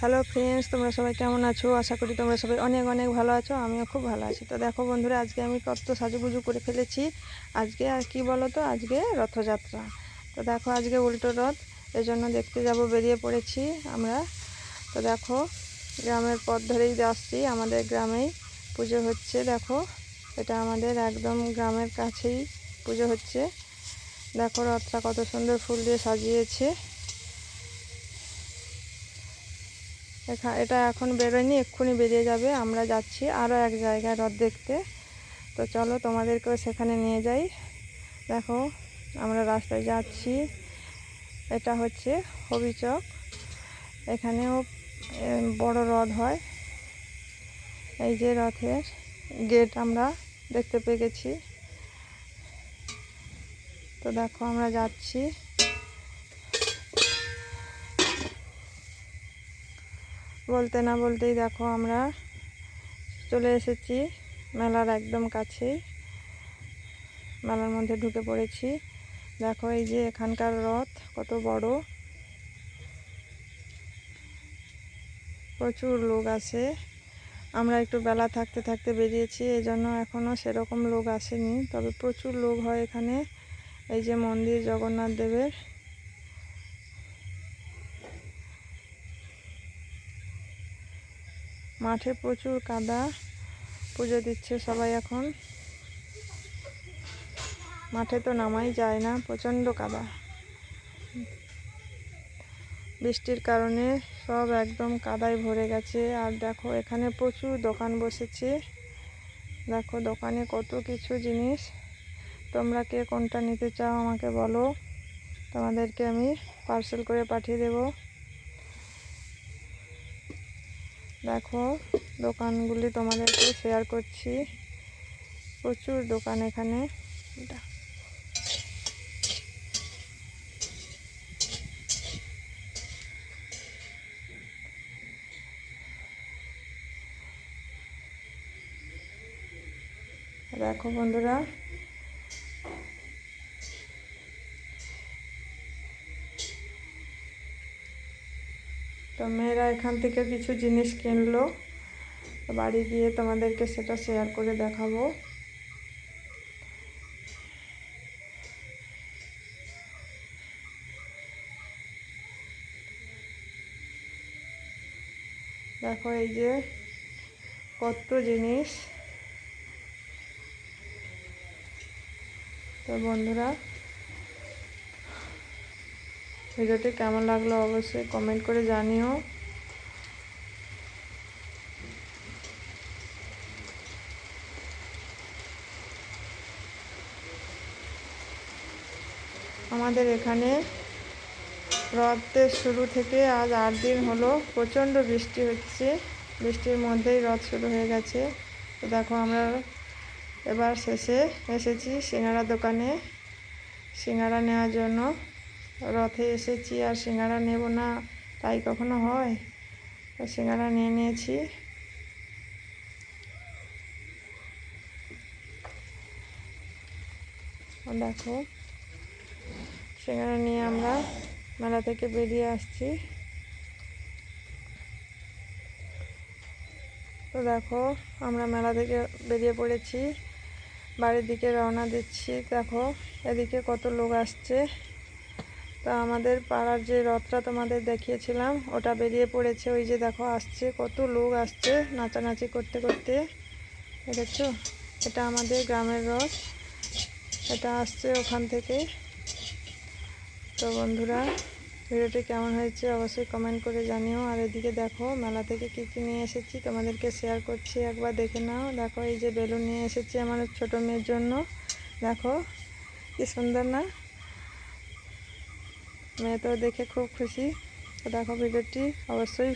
Hello friends, তোমরা সবাই কেমন আছো? আশা করি তোমরা সবাই অনেক অনেক ভালো আছো। আমিও খুব ভালো আছি। তো দেখো বন্ধুরা, আজকে আমি কত সাজুগুজু করে ফেলেছি। আজকে আর কি বলো তো, আজকে রথযাত্রা। তো দেখো আজকে উল্টো রথ, এজন্য দেখতে যাব বেরিয়ে পড়েছি আমরা। তো দেখো গ্রামের পথ ধরেই আসছি, আমাদের গ্রামেই পুজো হচ্ছে। দেখো এটা আমাদের একদম গ্রামের কাছেই পুজো হচ্ছে। দেখো রথটা কত সুন্দর ফুল দিয়ে সাজিয়েছে। এটা এখন বেরোয়নি, এক্ষুনি বেরিয়ে যাবে। আমরা যাচ্ছি আরও এক জায়গায় রথ দেখতে। তো চলো তোমাদেরকেও সেখানে নিয়ে যাই। দেখো আমরা রাস্তায় যাচ্ছি, এটা হচ্ছে হবিচক। এখানেও বড় রথ হয়। এই যে রথের গেট আমরা দেখতে পেয়ে গেছি। তো দেখো আমরা যাচ্ছি। বলতে না বলতেই দেখো আমরা চলে এসেছি মেলার একদম কাছেই। মেলার মধ্যে ঢুকে পড়েছি। দেখো এই যে এখানকার রথ কত বড়, প্রচুর লোক আসে। আমরা একটু বেলা থাকতে থাকতে বেরিয়েছি, এই জন্য এখনও সেরকম লোক আসেনি, তবে প্রচুর লোক হয় এখানে। এই যে মন্দির জগন্নাথ দেবের। মাঠে প্রচুর কাদা, পুজো দিচ্ছে সবাই। এখন মাঠে তো নামাই যায় না, প্রচণ্ড কাদা। বৃষ্টির কারণে সব একদম কাদায় ভরে গেছে। আর দেখো এখানে প্রচুর দোকান বসেছে। দেখো দোকানে কত কিছু জিনিস। তোমরা কে কোনটা নিতে চাও আমাকে বলো, তোমাদেরকে আমি পার্সেল করে পাঠিয়ে দেব। দেখো দোকানগুলি তোমাদেরকে শেয়ার করছি, প্রচুর দোকান এখানে। দেখো বন্ধুরা, তো মেয়েরা এখান থেকে কিছু জিনিস কিনলো, বাড়ি গিয়ে তোমাদেরকে সেটা শেয়ার করে দেখাবো। দেখো এই যে কত জিনিস। তো বন্ধুরা, ভিডিওটি কেমন লাগলো অবশ্যই কমেন্ট করে জানিও। আমাদের এখানে রথের শুরু থেকে আজ 8 দিন হলো প্রচণ্ড বৃষ্টি হচ্ছে। বৃষ্টির মধ্যেই রথ শুরু হয়ে গেছে। তো দেখো আমরা এবার শেষে এসেছি সিঙ্গারা দোকানে সিঙ্গারা নেওয়ার জন্য। রথে এসেছি আর সিঙ্গারা নেব না তাই কখনো হয়? তো সিঙ্গারা নিয়ে নিয়েছি। দেখো সিঙ্গারা নিয়ে আমরা মেলা থেকে বেরিয়ে আসছি। তো দেখো আমরা মেলা থেকে বেরিয়ে পড়েছি, বাড়ির দিকে রওনা দিচ্ছি। দেখো এদিকে কত লোক আসছে। তা আমাদের পাড়ার যে রথটা তোমাদের দেখিয়েছিলাম ওটা বেরিয়ে পড়েছে। ওই যে দেখো আসছে, কত লোক আসছে নাচানাচি করতে করতে। দেখেছো, এটা আমাদের গ্রামের রথ, এটা আসছে ওখান থেকে। তো বন্ধুরা, ভিডিওটি কেমন হয়েছে অবশ্যই কমেন্ট করে জানিও। আর এদিকে দেখো মেলা থেকে কী কী নিয়ে এসেছি তোমাদেরকে শেয়ার করছি, একবার দেখে নাও। দেখো এই যে বেলুন নিয়ে এসেছি আমার ছোটো মেয়ের জন্য। দেখো কি সুন্দর না, মেয়ে তো দেখে খুব খুশি। তো দেখো ভিডিওটি অবশ্যই